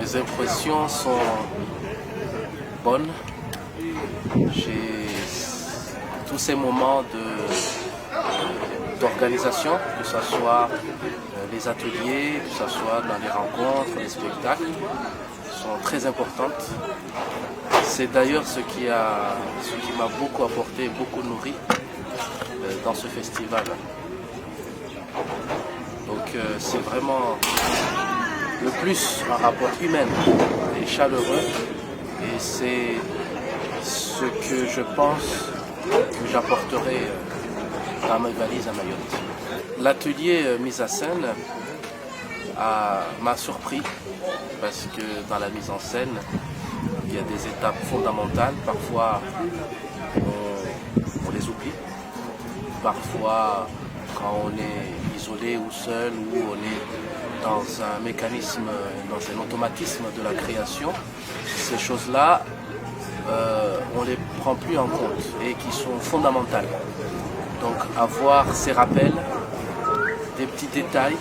Les impressions sont bonnes. J'ai tous ces moments d'organisation, que ce soit les ateliers, que ce soit dans les rencontres, les spectacles, sont très importantes. C'est d'ailleurs ce qui m'a beaucoup apporté, beaucoup nourri dans ce festival. Donc c'est vraiment le plus un rapport humain et chaleureux, et c'est ce que je pense que j'apporterai dans mes valises à Mayotte. L'atelier mise à scène m'a surpris parce que dans la mise en scène, il y a des étapes fondamentales. Parfois, on les oublie. Parfois, quand on est isolé ou seul, ou on est dans un mécanisme, dans un automatisme de la création, ces choses-là, on ne les prend plus en compte et qui sont fondamentales. Donc avoir ces rappels, des petits détails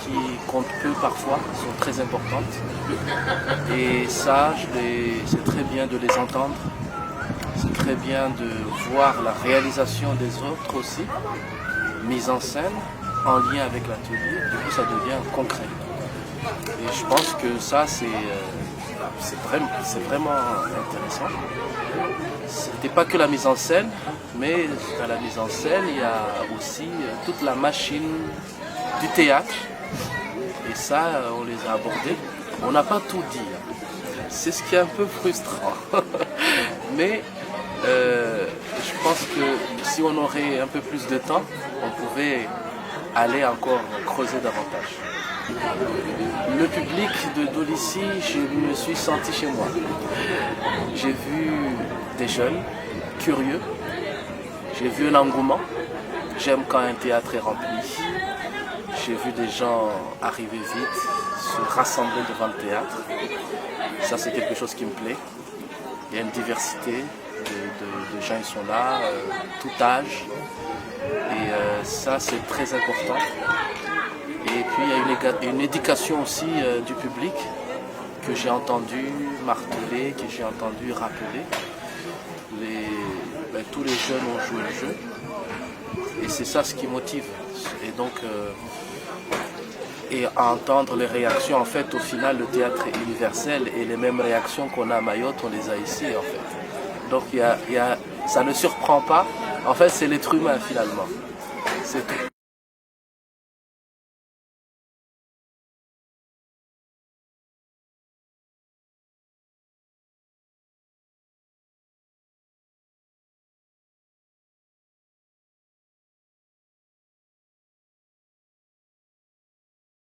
qui comptent peu parfois, sont très importantes. Et ça, c'est très bien de les entendre. C'est très bien de voir la réalisation des autres aussi, mise en scène, en lien avec l'atelier. Du coup, ça devient concret. Et je pense que ça, c'est vraiment intéressant. C'était pas que la mise en scène, mais dans la mise en scène, il y a aussi toute la machine du théâtre. Et ça, on les a abordés. On n'a pas tout dit. C'est ce qui est un peu frustrant. Mais je pense que si on aurait un peu plus de temps, on pouvait aller encore creuser davantage. Le public de Dolicy, je me suis senti chez moi. J'ai vu des jeunes curieux, j'ai vu un engouement. J'aime quand un théâtre est rempli. J'ai vu des gens arriver vite, se rassembler devant le théâtre. Ça, c'est quelque chose qui me plaît. Il y a une diversité de gens qui sont là, tout âge. Et ça, c'est très important. Et puis, il y a une éducation aussi du public que j'ai entendu marteler, que j'ai entendu rappeler. Tous les jeunes ont joué le jeu. Et c'est ça ce qui motive. Et donc, et à entendre les réactions, en fait, au final, le théâtre est universel et les mêmes réactions qu'on a à Mayotte, on les a ici, en fait. Donc, ça ne surprend pas. En fait, c'est l'être humain, finalement. C'est tout.